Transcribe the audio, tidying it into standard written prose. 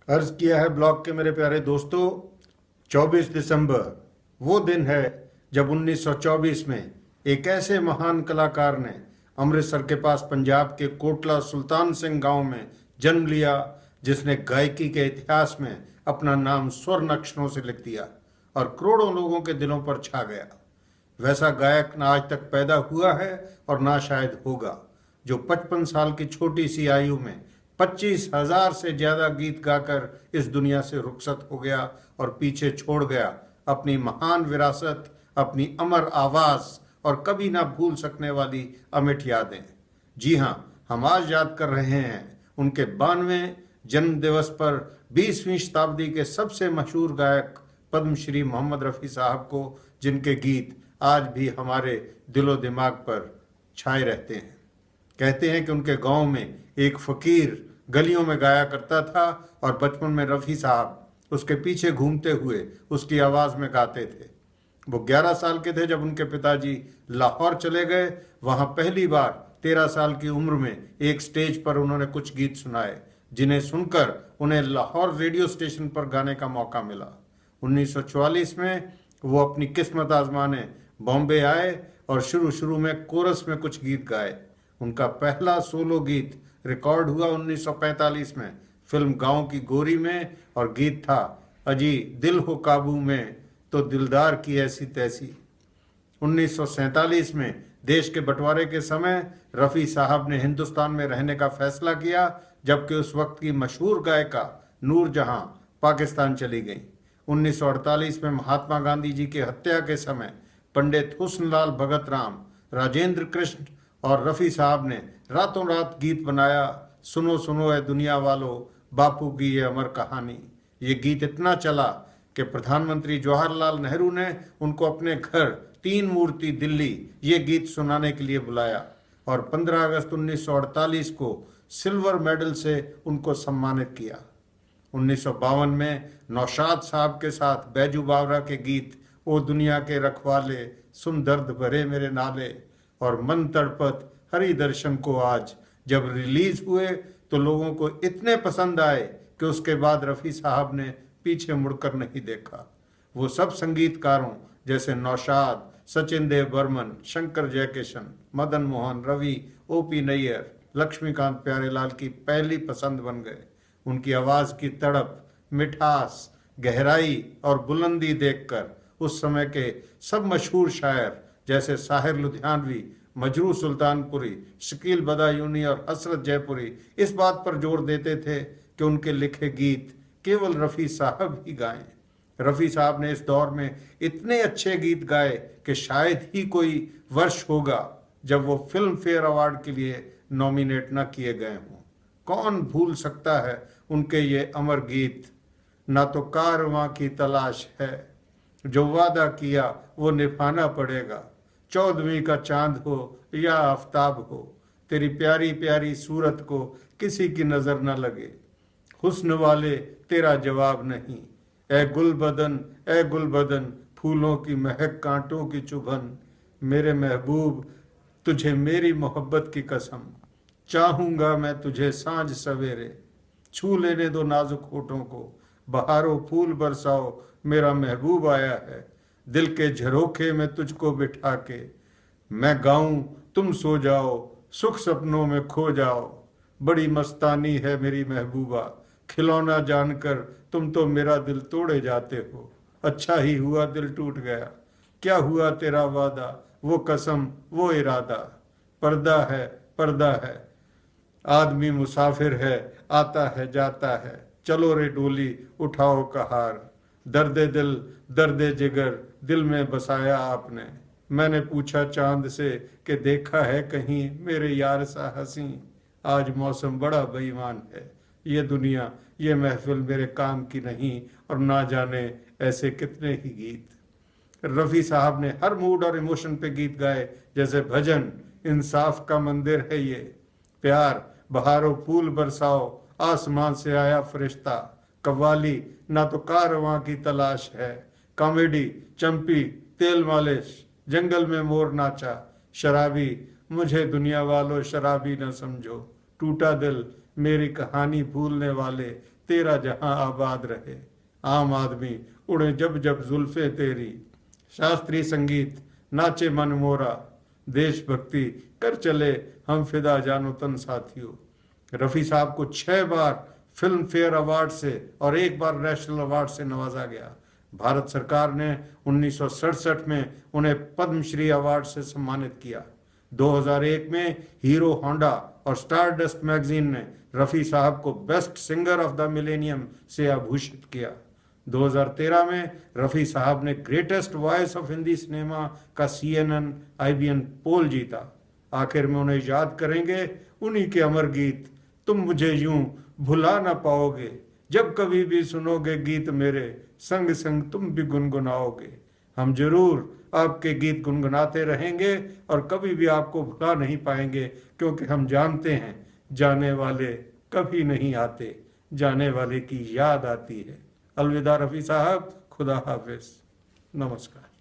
अर्ज किया है ब्लॉग के मेरे प्यारे दोस्तों। 24 दिसंबर वो दिन है जब 1924 में एक ऐसे महान कलाकार ने अमृतसर के पास पंजाब के कोटला सुल्तान सिंह गांव में जन्म लिया, जिसने गायकी के इतिहास में अपना नाम स्वर्ण अक्षरों से लिख दिया और करोड़ों लोगों के दिलों पर छा गया। वैसा गायक ना आज तक पैदा हुआ है और ना शायद होगा, जो 55 साल की छोटी सी आयु में 25,000 से ज्यादा गीत गाकर इस दुनिया से रुखसत हो गया और पीछे छोड़ गया अपनी महान विरासत, अपनी अमर आवाज और कभी ना भूल सकने वाली अमिट यादें। जी हाँ, हम आज याद कर रहे हैं उनके 92वें जन्म दिवस पर 20वीं शताब्दी के सबसे मशहूर गायक पद्मश्री मोहम्मद रफ़ी साहब को, जिनके गीत आज भी हमारे दिलो दिमाग पर छाए रहते हैं। कहते हैं कि उनके गांव में एक फकीर गलियों में गाया करता था और बचपन में रफ़ी साहब उसके पीछे घूमते हुए उसकी आवाज़ में गाते थे। वो 11 साल के थे जब उनके पिताजी लाहौर चले गए। वहां पहली बार 13 साल की उम्र में एक स्टेज पर उन्होंने कुछ गीत सुनाए, जिन्हें सुनकर उन्हें लाहौर रेडियो स्टेशन पर गाने का मौका मिला। 1944 में वो अपनी किस्मत आजमाने बॉम्बे आए और शुरू में कोरस में कुछ गीत गाए। उनका पहला सोलो गीत रिकॉर्ड हुआ 1945 में फिल्म गांव की गोरी में, और गीत था अजी दिल हो काबू में तो दिलदार की ऐसी तैसी। 1947 में देश के बंटवारे के समय रफ़ी साहब ने हिंदुस्तान में रहने का फैसला किया, जबकि उस वक्त की मशहूर गायिका नूरजहां पाकिस्तान चली गई। 1948 में महात्मा गांधी जी की हत्या के समय पंडित हुस्नलाल भगत राम, राजेंद्र कृष्ण और रफ़ी साहब ने रातों रात गीत बनाया, सुनो सुनो ए दुनिया वालों, बापू की ये अमर कहानी। ये गीत इतना चला कि प्रधानमंत्री जवाहरलाल नेहरू ने उनको अपने घर 3 मूर्ति दिल्ली ये गीत सुनाने के लिए बुलाया और 15 अगस्त 1948 को सिल्वर मेडल से उनको सम्मानित किया। 1952 में नौशाद साहब के साथ बैजू बावरा के गीत ओ दुनिया के रखवाले, सुन दर्द भरे मेरे नाले और मन तड़पत हरि दर्शन को आज जब रिलीज हुए तो लोगों को इतने पसंद आए कि उसके बाद रफ़ी साहब ने पीछे मुड़कर नहीं देखा। वो सब संगीतकारों जैसे नौशाद, सचिन देव बर्मन, शंकर जयकिशन, मदन मोहन, रवि, ओपी नैयर, लक्ष्मीकांत प्यारेलाल की पहली पसंद बन गए। उनकी आवाज़ की तड़प, मिठास, गहराई और बुलंदी देखकर उस समय के सब मशहूर शायर जैसे साहिर लुधियानवी, मजरू सुल्तानपुरी, शकील बदायूनी और हसरत जयपुरी इस बात पर जोर देते थे कि उनके लिखे गीत केवल रफ़ी साहब ही गाएं। रफ़ी साहब ने इस दौर में इतने अच्छे गीत गाए कि शायद ही कोई वर्ष होगा जब वो फिल्म फेयर अवार्ड के लिए नॉमिनेट न किए गए हों। कौन भूल सकता है उनके ये अमर गीत। ना तो कारवां की तलाश है, जो वादा किया वो निभाना पड़ेगा, 14वीं का चांद हो या आफताब हो, तेरी प्यारी प्यारी सूरत को किसी की नजर न लगे, हुस्न वाले तेरा जवाब नहीं, ए गुल बदन फूलों की महक कांटों की चुभन, मेरे महबूब तुझे मेरी मोहब्बत की कसम, चाहूंगा मैं तुझे सांझ सवेरे, छू लेने दो नाजुक होठों को, बहारों फूल बरसाओ मेरा महबूब आया है, दिल के झरोखे में तुझको बिठा के मैं गाऊं तुम सो जाओ, सुख सपनों में खो जाओ, बड़ी मस्तानी है मेरी महबूबा, खिलौना जानकर तुम तो मेरा दिल तोड़े जाते हो, अच्छा ही हुआ दिल टूट गया, क्या हुआ तेरा वादा, वो कसम वो इरादा, पर्दा है आदमी मुसाफिर है, आता है जाता है, चलो रे डोली उठाओ कहार, दर्द जिगर दिल में बसाया आपने, मैंने पूछा चांद से कि देखा है कहीं मेरे यार सा हंसी, आज मौसम बड़ा बेईमान है, ये दुनिया ये महफिल मेरे काम की नहीं, और ना जाने ऐसे कितने ही गीत। रफ़ी साहब ने हर मूड और इमोशन पे गीत गाए, जैसे भजन इंसाफ का मंदिर है ये, प्यार बहारों फूल बरसाओ आसमान से आया फरिश्ता, कव्वाली ना तो कारवां की तलाश है, कॉमेडी चंपी तेल मालिश जंगल में मोर नाचा, शराबी मुझे दुनिया वालों शराबी न समझो, टूटा दिल मेरी कहानी भूलने वाले, तेरा जहां आबाद रहे। आम आदमी उड़े जब जब जुल्फे तेरी, शास्त्रीय संगीत नाचे मन मोरा, देशभक्ति कर चले हम फिदा जानो तन साथियों। रफ़ी साहब को 6 बार फिल्म फेयर अवार्ड से और 1 बार नेशनल अवार्ड से नवाजा गया। भारत सरकार ने 1967 में उन्हें पद्मश्री अवार्ड से सम्मानित किया। 2001 में हीरो होंडा और स्टारडस्ट मैगजीन ने रफ़ी साहब को best singer of the millennium से आभूषित किया। 2013 में रफ़ी साहब ने greatest voice of Hindi cinema का CNN IBN पोल जीता। आखिर में उन्हें याद करेंगे उन्हीं के अमर गीत, तुम मुझे यूं भुला ना पाओगे, जब कभी भी सुनोगे गीत मेरे, संग संग तुम भी गुनगुनाओगे। हम जरूर आपके गीत गुनगुनाते रहेंगे और कभी भी आपको भुला नहीं पाएंगे, क्योंकि हम जानते हैं जाने वाले कभी नहीं आते, जाने वाले की याद आती है। अलविदा रफ़ी साहब, खुदा हाफिज, नमस्कार।